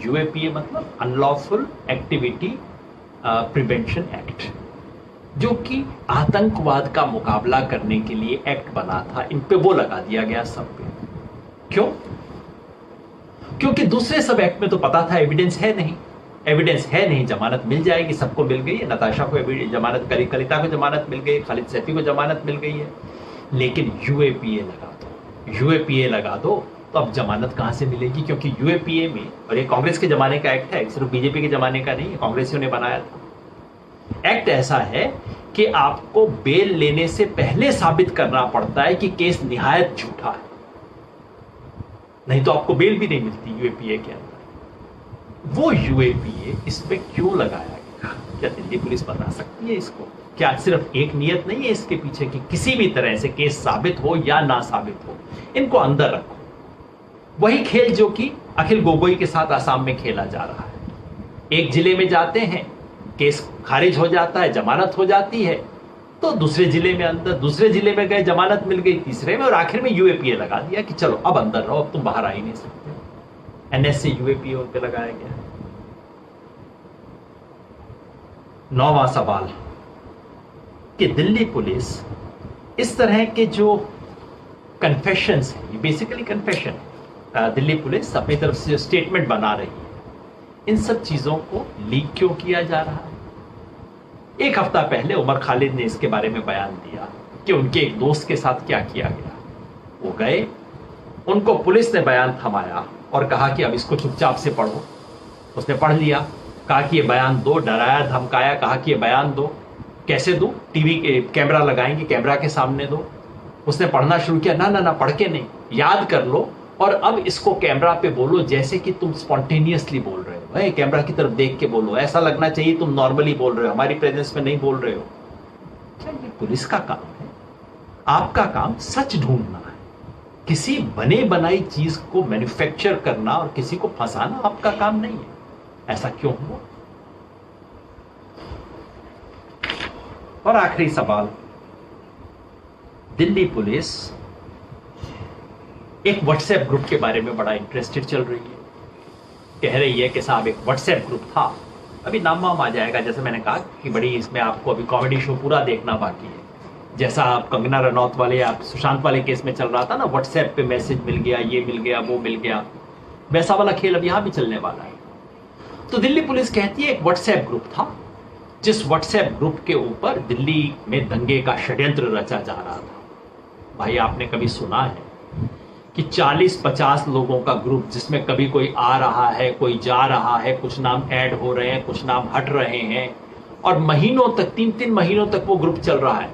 यूएपीए मतलब अनलॉफुल एक्टिविटी प्रिवेंशन एक्ट, जो कि आतंकवाद का मुकाबला करने के लिए एक्ट बना था, इन पे वो लगा दिया गया सब पे। क्यों? क्योंकि दूसरे सब एक्ट में तो पता था एविडेंस है नहीं, एविडेंस है नहीं, जमानत मिल जाएगी, सबको मिल गई है, नताशा को जमानत, कलिता को जमानत मिल गई, खालिद सैफी को जमानत मिल गई है। लेकिन यूएपीए लगा दो, यूएपीए लगा दो तो अब जमानत कहां से मिलेगी? क्योंकि यूएपीए में, और ये कांग्रेस के जमाने का एक्ट है, सिर्फ बीजेपी के जमाने का नहीं है, कांग्रेसियों ने बनाया था। एक्ट ऐसा है कि आपको बेल लेने से पहले साबित करना पड़ता है कि केस निहायत झूठा है, नहीं तो आपको बेल भी नहीं मिलती यूएपीए के अंदर। वो यूएपीए इस पे क्यों लगाया गया? क्या दिल्ली पुलिस बता सकती है इसको? क्या सिर्फ एक नियत नहीं है इसके पीछे कि किसी भी तरह से केस साबित हो या ना साबित हो, इनको अंदर रखो। वही खेल जो कि अखिल गोगोई के साथ आसाम में खेला जा रहा है। एक जिले में जाते हैं, केस खारिज हो जाता है, जमानत हो जाती है, तो दूसरे जिले में अंदर, दूसरे जिले में गए, जमानत मिल गई तीसरे में, और आखिर में यूएपीए लगा दिया कि चलो अब अंदर रहो, अब तुम बाहर आ ही नहीं सकते। एनएस से यूएपीए उन पे लगाया गया। 9वां सवाल कि दिल्ली पुलिस इस तरह के जो कन्फेशंस है, ये बेसिकली कन्फेशन है, दिल्ली पुलिस अपनी तरफ से जो स्टेटमेंट बना रही है, इन सब चीजों को लीक क्यों किया जा रहा है? एक हफ्ता पहले उमर खालिद ने इसके बारे में बयान दिया कि उनके एक दोस्त के साथ क्या किया गया। वो गए, उनको पुलिस ने बयान थमाया और कहा कि अब इसको चुपचाप से पढ़ो। उसने पढ़ लिया, कहा कि ये बयान दो, डराया धमकाया, कहा कि ये बयान दो। कैसे दो? टीवी के कैमरा लगाएंगे, कैमरा के सामने दो। उसने पढ़ना शुरू किया, ना ना ना, पढ़ के नहीं, याद कर लो और अब इसको कैमरा पे बोलो जैसे कि तुम स्पॉन्टेनियसली बोल रहे हो। भाई कैमरा की तरफ देख के बोलो, ऐसा लगना चाहिए तुम नॉर्मली बोल रहे हो, हमारी प्रेजेंस में नहीं बोल रहे हो। क्या ये पुलिस का काम है? आपका काम सच ढूंढना है, किसी बने बनाई चीज को मैन्युफैक्चर करना और किसी को फंसाना आपका काम नहीं है। ऐसा क्यों हुआ? और आखिरी सवाल, दिल्ली पुलिस एक व्हाट्सएप ग्रुप के बारे में बड़ा इंटरेस्टेड चल रही है। कह रही है कि साहब एक व्हाट्सएप ग्रुप था, अभी नाम वाम आ जाएगा, जैसे मैंने कहा कि बड़ी इसमें आपको अभी कॉमेडी शो पूरा देखना बाकी है। जैसा आप कंगना रनौत वाले, आप सुशांत वाले केस में चल रहा था ना, व्हाट्सएप पे मैसेज मिल गया, ये मिल गया, वो मिल गया, वैसा वाला खेल अब यहां भी चलने वाला है। तो दिल्ली पुलिस कहती है एक व्हाट्सएप ग्रुप था, जिस व्हाट्सएप ग्रुप के ऊपर दिल्ली में दंगे का षड्यंत्र रचा जा रहा था। भाई आपने कभी सुना है कि 40-50 लोगों का ग्रुप, जिसमें कभी कोई आ रहा है, कोई जा रहा है, कुछ नाम ऐड हो रहे हैं, कुछ नाम हट रहे हैं, और महीनों तक, 3-3 महीनों तक वो ग्रुप चल रहा है।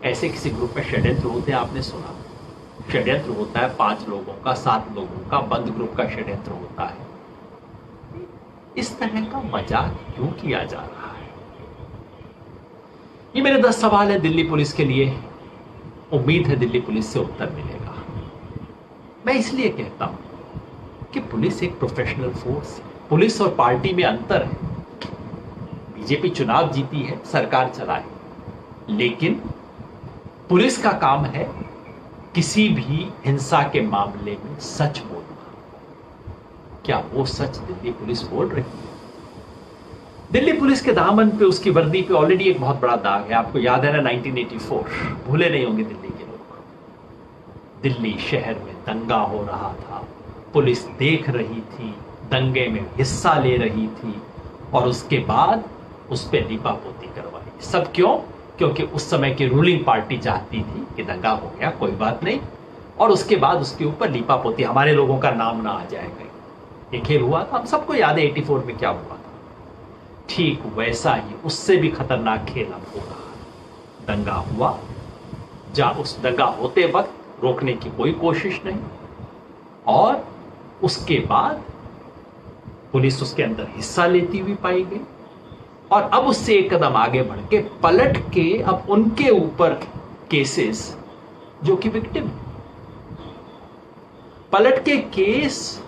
ऐसे किसी ग्रुप में षड्यंत्र होते हैं? आपने सुना? षड्यंत्र होता है 5 लोगों का, 7 लोगों का, बंद ग्रुप का षड्यंत्र होता है। इस तरह का मजाक क्यों किया जा रहा है? ये मेरे 10 सवाल है दिल्ली पुलिस के लिए। उम्मीद है दिल्ली पुलिस से उत्तर मिलेगा। मैं इसलिए कहता हूं कि पुलिस एक प्रोफेशनल फोर्स है। पुलिस और पार्टी में अंतर है। बीजेपी चुनाव जीती है, सरकार चलाए, लेकिन पुलिस का काम है किसी भी हिंसा के मामले में सच बोलना। क्या वो सच दिल्ली पुलिस बोल रही है? दिल्ली पुलिस के दामन पे, उसकी वर्दी पे ऑलरेडी एक बहुत बड़ा दाग है। आपको याद है ना 1984, भूले नहीं होंगे दिल्ली के लोग। दिल्ली शहर में दंगा हो रहा था, पुलिस देख रही थी, दंगे में हिस्सा ले रही थी, और उसके बाद उस पर लीपापोती करवाई। सब क्यों? क्योंकि उस समय की रूलिंग पार्टी चाहती थी कि दंगा हो गया, कोई बात नहीं, और उसके बाद उसके ऊपर लीपापोती, हमारे लोगों का नाम ना आ जाएगा। ये खेल हुआ था, हम सबको याद है 84 में क्या हुआ था। ठीक वैसा ही, उससे भी खतरनाक खेल अब हो रहा है। दंगा हुआ, उस दंगा होते वक्त रोकने की कोई कोशिश नहीं, और उसके बाद पुलिस उसके अंदर हिस्सा लेती हुई पाई गई, और अब उससे एक कदम आगे बढ़ के पलट के अब उनके ऊपर केसेस जो कि विक्टिम, पलट के केस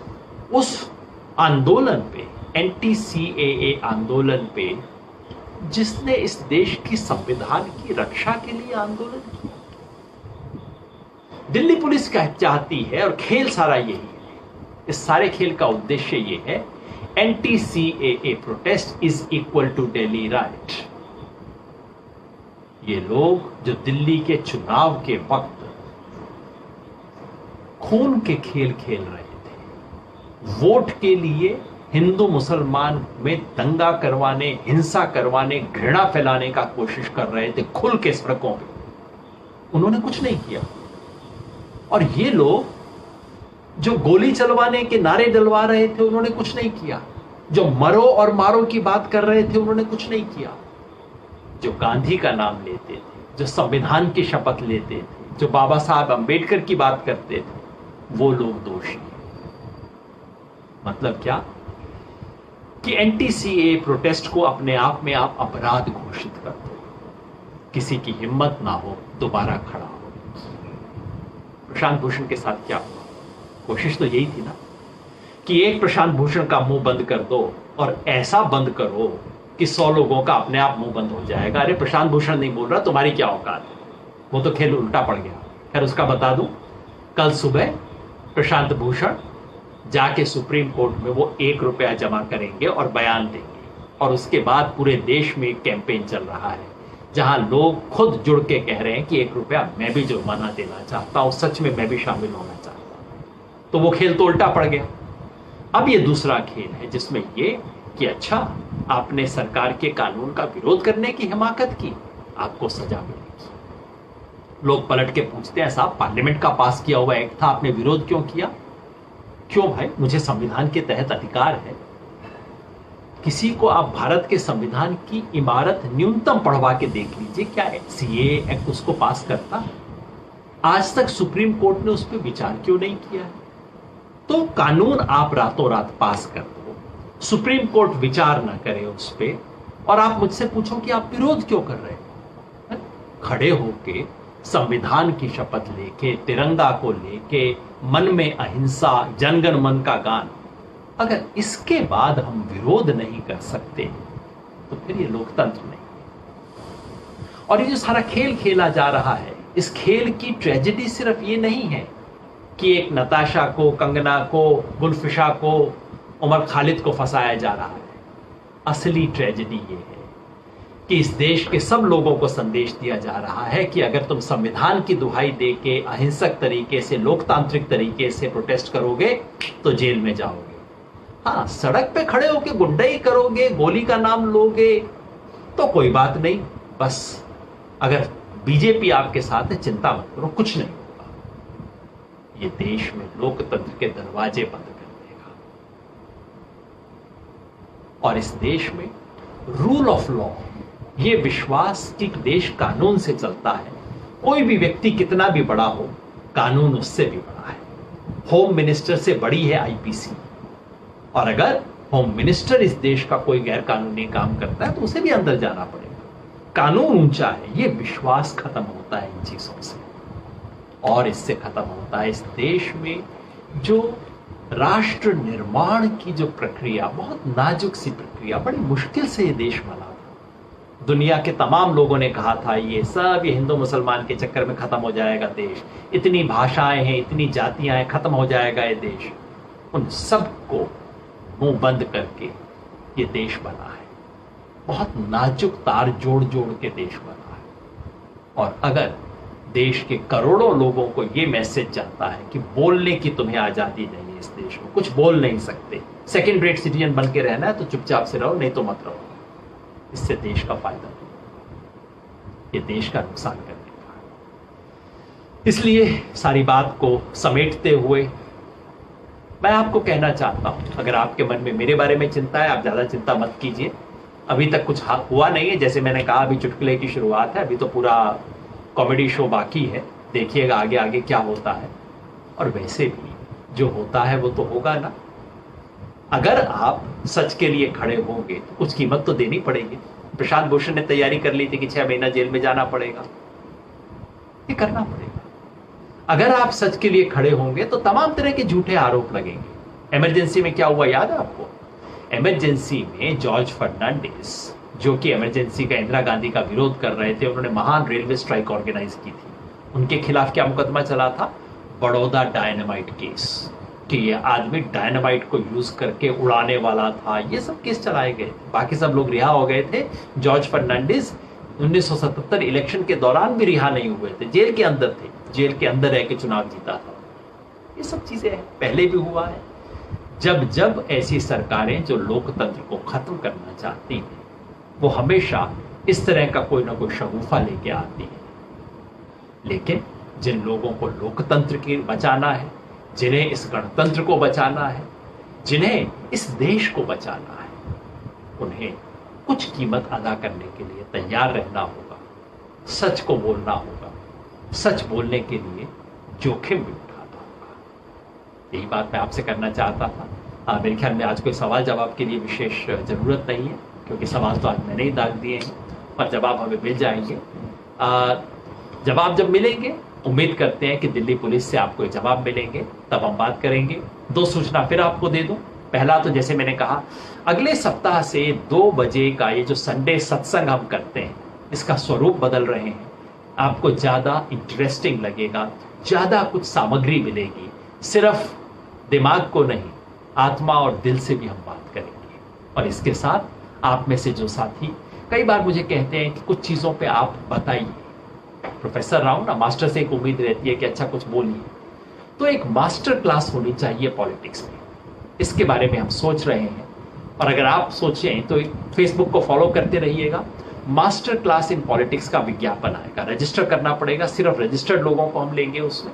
उस आंदोलन पे, एंटी सीएए आंदोलन पे, जिसने इस देश की संविधान की रक्षा के लिए आंदोलन किया। दिल्ली पुलिस क्या चाहती है, और खेल सारा यही है, इस सारे खेल का उद्देश्य ये है, anti CAA protest is equal to Delhi riot. ये लोग जो दिल्ली के चुनाव के वक्त खून के खेल खेल रहे थे, वोट के लिए हिंदू मुसलमान में दंगा करवाने, हिंसा करवाने, घृणा फैलाने का कोशिश कर रहे थे खुल के सड़कों पे, उन्होंने कुछ नहीं किया। और ये लोग जो गोली चलवाने के नारे डलवा रहे थे, उन्होंने कुछ नहीं किया। जो मरो और मारो की बात कर रहे थे, उन्होंने कुछ नहीं किया। जो गांधी का नाम लेते थे, जो संविधान की शपथ लेते थे, जो बाबा साहब अंबेडकर की बात करते थे, वो लोग दोषी। मतलब क्या कि एंटी सीएए प्रोटेस्ट को अपने आप में आप अपराध घोषित कर दो, किसी की हिम्मत ना हो दोबारा खड़ा हो। प्रशांत भूषण के साथ क्या हुआ? कोशिश तो यही थी ना कि एक प्रशांत भूषण का मुंह बंद कर दो और ऐसा बंद करो कि 100 लोगों का अपने आप मुंह बंद हो जाएगा। अरे प्रशांत भूषण नहीं बोल रहा, तुम्हारी क्या औकात है। वो तो खेल उल्टा पड़ गया। खैर उसका बता दूं, कल सुबह प्रशांत भूषण जाके सुप्रीम कोर्ट में वो 1 रुपया जमा करेंगे और बयान देंगे। और उसके बाद पूरे देश में एक कैंपेन चल रहा है जहां लोग खुद जुड़ के कह रहे हैं कि 1 रुपया मैं भी जुर्माना देना चाहता हूं, सच में मैं भी शामिल होना चाहता हूं। तो वो खेल तो उल्टा पड़ गया। अब ये दूसरा खेल है जिसमें ये कि अच्छा, आपने सरकार के कानून का विरोध करने की हिमाकत की, आपको सजा मिलेगी। लोग पलट के पूछते हैं, साहब पार्लियामेंट का पास किया हुआ एक्ट था, आपने विरोध क्यों किया? क्यों भाई, मुझे संविधान के तहत अधिकार है। किसी को आप भारत के संविधान की इमारत न्यूनतम पढ़वा के देख लीजिए, क्या सीए एक्ट उसको पास करता? आज तक सुप्रीम कोर्ट ने उस पर विचार क्यों नहीं किया है? तो कानून आप रातों रात पास कर दो, सुप्रीम कोर्ट विचार ना करे उस पर, और आप मुझसे पूछो कि आप विरोध क्यों कर रहे हैं? खड़े होके संविधान की शपथ लेके, तिरंगा को लेके, मन में अहिंसा, जनगण मन का गान, अगर इसके बाद हम विरोध नहीं कर सकते तो फिर ये लोकतंत्र नहीं। और ये जो सारा खेल खेला जा रहा है, इस खेल की ट्रेजेडी सिर्फ ये नहीं है कि एक नताशा को, कंगना को, गुलफिशा को, उमर खालिद को फंसाया जा रहा है। असली ट्रेजेडी ये है कि इस देश के सब लोगों को संदेश दिया जा रहा है कि अगर तुम संविधान की दुहाई देके अहिंसक तरीके से, लोकतांत्रिक तरीके से प्रोटेस्ट करोगे तो जेल में जाओगे। हाँ, सड़क पे खड़े होके गुंडाई करोगे, गोली का नाम लोगे तो कोई बात नहीं, बस अगर बीजेपी आपके साथ है चिंता मत करो, कुछ नहीं होगा। ये देश में लोकतंत्र के दरवाजे बंद कर देगा। और इस देश में रूल ऑफ लॉ, ये विश्वास कि देश कानून से चलता है, कोई भी व्यक्ति कितना भी बड़ा हो, कानून उससे भी बड़ा है। होम मिनिस्टर से बड़ी है आईपीसी, और अगर होम मिनिस्टर इस देश का कोई गैर कानूनी काम करता है तो उसे भी अंदर जाना पड़ेगा। कानून ऊंचा है, ये विश्वास खत्म होता है इन चीजों से, और इससे खत्म होता है इस देश में जो राष्ट्र निर्माण की जो प्रक्रिया, बहुत नाजुक सी प्रक्रिया, बड़ी मुश्किल से ये देश बना था। दुनिया के तमाम लोगों ने कहा था ये सब, ये हिंदू मुसलमान के चक्कर में खत्म हो जाएगा देश, इतनी भाषाएं हैं, इतनी जातियां हैं, खत्म हो जाएगा ये देश। उन सबको मुंह बंद करके ये देश बना है। बहुत नाजुक तार जोड़ जोड़ के देश बना है। और अगर देश के करोड़ों लोगों को ये मैसेज जाता है कि बोलने की तुम्हें आजादी नहीं है, इस देश में कुछ बोल नहीं सकते, सेकंड रेट सिटीजन बन के रहना है तो चुपचाप से रहो, नहीं तो मत रहो, इससे देश का फायदा नहीं, ये देश का नुकसान करने का है। इसलिए सारी बात को समेटते हुए मैं आपको कहना चाहता हूं, अगर आपके मन में मेरे बारे में चिंता है, आप ज्यादा चिंता मत कीजिए। अभी तक कुछ हुआ नहीं है, जैसे मैंने कहा अभी चुटकुले की शुरुआत है, अभी तो पूरा कॉमेडी शो बाकी है, देखिएगा आगे आगे क्या होता है। और वैसे भी जो होता है वो तो होगा ना। अगर आप सच के लिए खड़े होंगे तो कुछ कीमत तो देनी पड़ेगी। प्रशांत भूषण ने तैयारी कर ली थी कि 6 महीना जेल में जाना पड़ेगा, ये करना पड़ेगा। अगर आप सच के लिए खड़े होंगे तो तमाम तरह के झूठे आरोप लगेंगे। इमरजेंसी में क्या हुआ याद है आपको? इमरजेंसी में जॉर्ज फर्नांडिस, जो कि इमरजेंसी का, इंदिरा गांधी का विरोध कर रहे थे, उन्होंने महान रेलवे स्ट्राइक ऑर्गेनाइज की थी। उनके खिलाफ क्या मुकदमा चला था? बड़ौदा डायनामाइट केस, कि ये आदमी डायनामाइट को यूज करके उड़ाने वाला था। ये सब केस चलाए गए थे, बाकी सब लोग रिहा हो गए थे। जॉर्ज फर्नांडिस 1977 इलेक्शन के दौरान भी रिहा नहीं हुए थे, जेल के अंदर थे, जेल के अंदर रह के चुनाव जीता था। ये सब चीजें हैं, पहले भी हुआ है। जब जब ऐसी सरकारें जो लोकतंत्र को खत्म करना चाहती हैं, वो हमेशा इस तरह का कोई ना कोई शगुफा लेके आती है। लेकिन जिन लोगों को लोकतंत्र की बचाना है, जिन्हें इस गणतंत्र को बचाना है, जिन्हें इस देश को बचाना है, उन्हें कुछ कीमत अदा करने के लिए तैयार रहना होगा, सच को बोलना होगा, सच बोलने के लिए जोखिम भी उठाना होगा। यही बात मैं आपसे करना चाहता था। मेरे ख्याल में आज कोई सवाल जवाब के लिए विशेष जरूरत नहीं है, क्योंकि सवाल तो आज मैंने ही दाग दिए हैं, पर जवाब हमें मिल जाएंगे। जवाब जब मिलेंगे उम्मीद करते हैं कि दिल्ली पुलिस से आपको जवाब मिलेंगे, तब हम बात करेंगे। 2 सूचना फिर आपको दे दूं। पहला तो जैसे मैंने कहा, अगले सप्ताह से 2 बजे का ये जो संडे सत्संग हम करते हैं, इसका स्वरूप बदल रहे हैं। आपको ज्यादा इंटरेस्टिंग लगेगा, ज्यादा कुछ सामग्री मिलेगी। सिर्फ दिमाग को नहीं, आत्मा और दिल से भी हम बात करेंगे। और इसके साथ आप में से जो साथी कई बार मुझे कहते हैं कि कुछ चीजों पे आप बताइए, प्रोफेसर राव ना, मास्टर से एक उम्मीद रहती है कि अच्छा कुछ बोलिए, तो एक मास्टर क्लास होनी चाहिए पॉलिटिक्स में। इसके बारे में हम सोच रहे हैं। और अगर आप सोचें तो फेसबुक को फॉलो करते रहिएगा। मास्टर क्लास इन पॉलिटिक्स का विज्ञापन आएगा, रजिस्टर करना पड़ेगा, सिर्फ रजिस्टर्ड लोगों को हम लेंगे उसमें,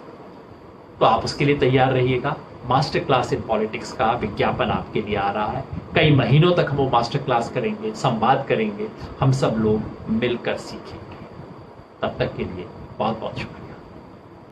तो आप उसके लिए तैयार रहिएगा। मास्टर क्लास इन पॉलिटिक्स का विज्ञापन आपके लिए आ रहा है। कई महीनों तक हम वो मास्टर क्लास करेंगे, संवाद करेंगे, हम सब लोग मिलकर सीखेंगे। तब तक के लिए बहुत बहुत शुक्रिया।